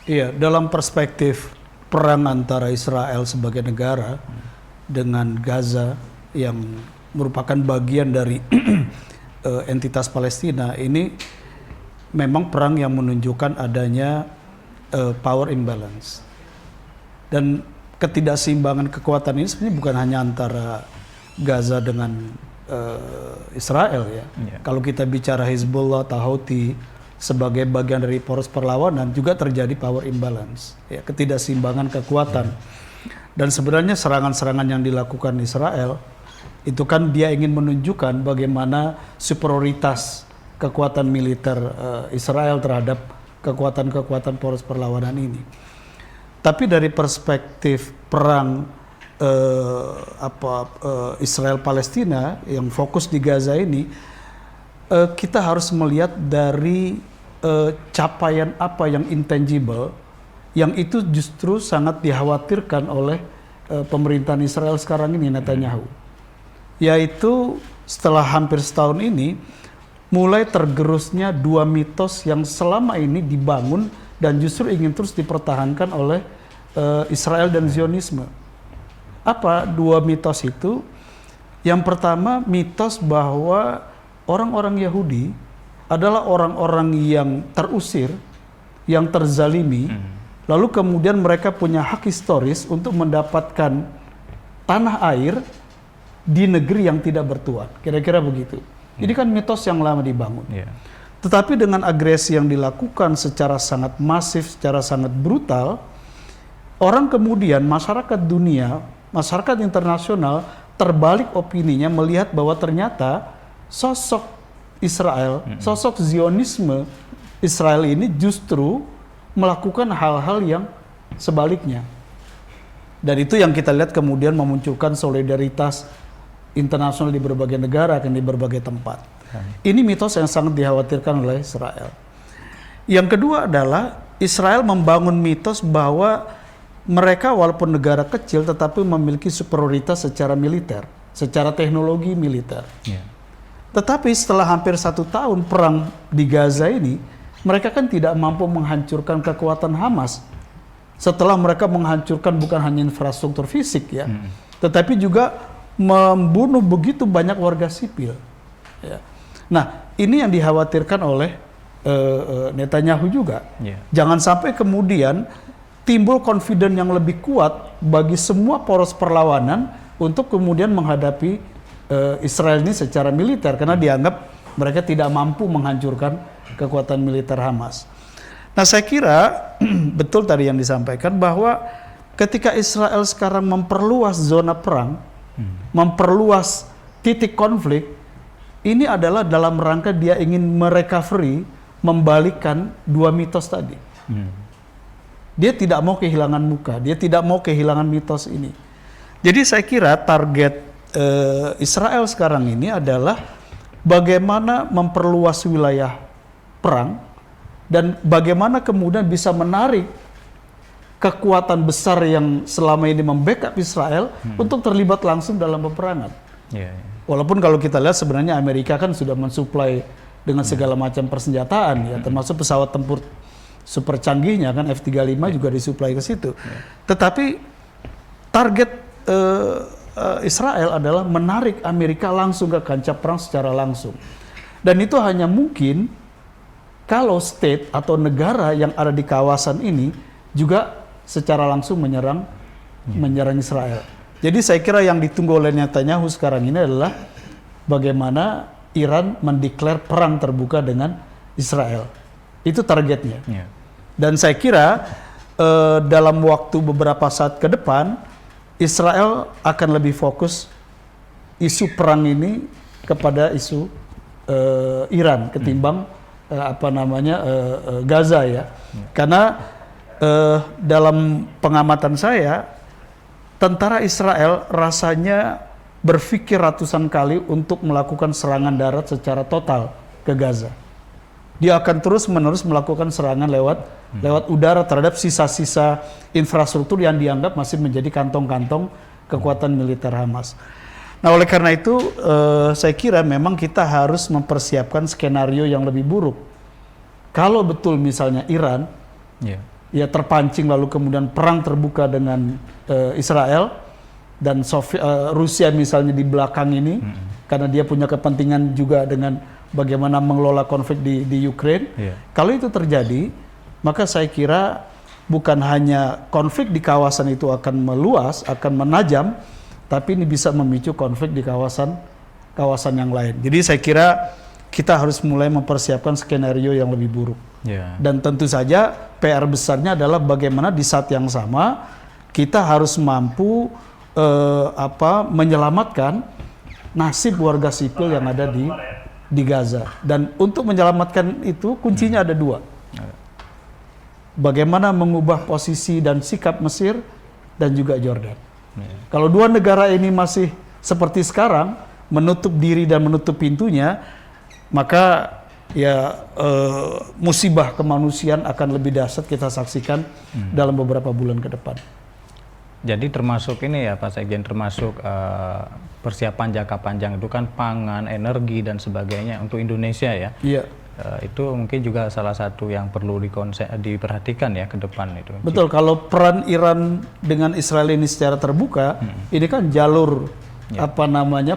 Iya, dalam perspektif perang antara Israel sebagai negara dengan Gaza yang merupakan bagian dari entitas Palestina, ini memang perang yang menunjukkan adanya power imbalance. Dan ketidakseimbangan kekuatan ini sebenarnya bukan hanya antara Gaza dengan Israel ya. Kalau kita bicara Hezbollah atau Houthi sebagai bagian dari poros perlawanan juga terjadi power imbalance, ya, ketidakseimbangan kekuatan. Dan sebenarnya serangan-serangan yang dilakukan Israel itu kan dia ingin menunjukkan bagaimana superioritas kekuatan militer Israel terhadap kekuatan-kekuatan poros perlawanan ini. Tapi dari perspektif perang Israel Palestina yang fokus di Gaza ini, kita harus melihat dari capaian apa yang intangible yang itu justru sangat dikhawatirkan oleh pemerintahan Israel sekarang ini, Netanyahu. Yaitu setelah hampir setahun ini mulai tergerusnya dua mitos yang selama ini dibangun dan justru ingin terus dipertahankan oleh Israel dan Zionisme. Apa dua mitos itu? Yang pertama, mitos bahwa orang-orang Yahudi adalah orang-orang yang terusir, yang terzalimi, lalu kemudian mereka punya hak historis untuk mendapatkan tanah air di negeri yang tidak bertuan. Kira-kira begitu. Ini kan mitos yang lama dibangun. Tetapi dengan agresi yang dilakukan secara sangat masif, secara sangat brutal, orang kemudian, masyarakat dunia, masyarakat internasional terbalik opininya melihat bahwa ternyata sosok Israel, sosok Zionisme Israel ini justru melakukan hal-hal yang sebaliknya. Dan itu yang kita lihat kemudian memunculkan solidaritas internasional di berbagai negara dan di berbagai tempat. Ini mitos yang sangat dikhawatirkan oleh Israel. Yang kedua adalah Israel membangun mitos bahwa mereka walaupun negara kecil tetapi memiliki superioritas secara militer, secara teknologi militer. Tetapi setelah hampir 1 tahun perang di Gaza ini, mereka kan tidak mampu menghancurkan kekuatan Hamas. Setelah mereka menghancurkan bukan hanya infrastruktur fisik ya, tetapi juga membunuh begitu banyak warga sipil. Ya. Nah, ini yang dikhawatirkan oleh Netanyahu juga. Jangan sampai kemudian timbul confidence yang lebih kuat bagi semua poros perlawanan untuk kemudian menghadapi Israel ini secara militer, karena dianggap mereka tidak mampu menghancurkan kekuatan militer Hamas. Nah, saya kira betul tadi yang disampaikan bahwa ketika Israel sekarang memperluas zona perang, memperluas titik konflik, ini adalah dalam rangka dia ingin merecovery, membalikkan dua mitos tadi. Dia tidak mau kehilangan muka, dia tidak mau kehilangan mitos ini. Jadi saya kira target Israel sekarang ini adalah bagaimana memperluas wilayah perang dan bagaimana kemudian bisa menarik kekuatan besar yang selama ini membackup Israel untuk terlibat langsung dalam peperangan. Walaupun kalau kita lihat sebenarnya Amerika kan sudah mensuplai dengan segala macam persenjataan ya, termasuk pesawat tempur super canggihnya kan F-35 juga disuplai ke situ. Tetapi target Israel adalah menarik Amerika langsung ke kancah perang secara langsung. Dan itu hanya mungkin kalau state atau negara yang ada di kawasan ini juga secara langsung menyerang Israel. Jadi saya kira yang ditunggu oleh Netanyahu sekarang ini adalah bagaimana Iran mendeklar perang terbuka dengan Israel. Itu targetnya. Dan saya kira dalam waktu beberapa saat ke depan Israel akan lebih fokus isu perang ini kepada isu Iran ketimbang Gaza ya. Karena dalam pengamatan saya, tentara Israel rasanya berpikir ratusan kali untuk melakukan serangan darat secara total ke Gaza. Dia akan terus-menerus melakukan serangan lewat udara terhadap sisa-sisa infrastruktur yang dianggap masih menjadi kantong-kantong kekuatan militer Hamas. Nah, oleh karena itu saya kira memang kita harus mempersiapkan skenario yang lebih buruk. Kalau betul misalnya Iran ya terpancing lalu kemudian perang terbuka dengan Israel dan Rusia misalnya di belakang ini karena dia punya kepentingan juga dengan bagaimana mengelola konflik di Ukraine. Kalau itu terjadi, maka saya kira bukan hanya konflik di kawasan itu akan meluas, akan menajam, tapi ini bisa memicu konflik di kawasan yang lain. Jadi saya kira kita harus mulai mempersiapkan skenario yang lebih buruk. Dan tentu saja PR besarnya adalah bagaimana di saat yang sama kita harus mampu menyelamatkan nasib warga sipil yang ada di Gaza. Dan untuk menyelamatkan itu kuncinya ada dua. Bagaimana mengubah posisi dan sikap Mesir dan juga Jordan. Kalau dua negara ini masih seperti sekarang, menutup diri dan menutup pintunya, maka ya musibah kemanusiaan akan lebih dahsyat kita saksikan dalam beberapa bulan ke depan. Jadi termasuk ini ya Pak Sekjen, termasuk persiapan jangka panjang itu kan pangan, energi dan sebagainya untuk Indonesia ya. Iya. Itu mungkin juga salah satu yang perlu diperhatikan ya ke depan itu. Betul, kalau peran Iran dengan Israel ini secara terbuka, ini kan jalur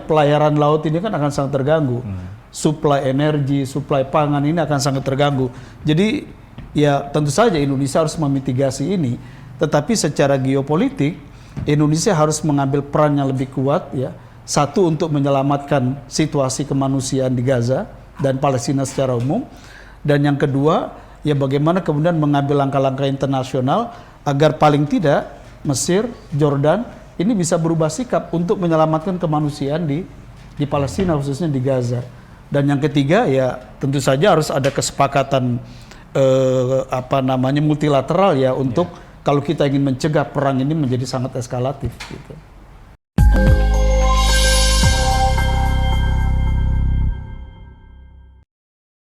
pelayaran laut ini kan akan sangat terganggu. Suplai energi, suplai pangan ini akan sangat terganggu. Jadi ya tentu saja Indonesia harus memitigasi ini. Tetapi secara geopolitik, Indonesia harus mengambil peran yang lebih kuat ya. Satu, untuk menyelamatkan situasi kemanusiaan di Gaza dan Palestina secara umum. Dan yang kedua, ya bagaimana kemudian mengambil langkah-langkah internasional agar paling tidak Mesir, Jordan ini bisa berubah sikap untuk menyelamatkan kemanusiaan di Palestina, khususnya di Gaza. Dan yang ketiga, ya tentu saja harus ada kesepakatan multilateral ya untuk kalau kita ingin mencegah perang ini menjadi sangat eskalatif gitu.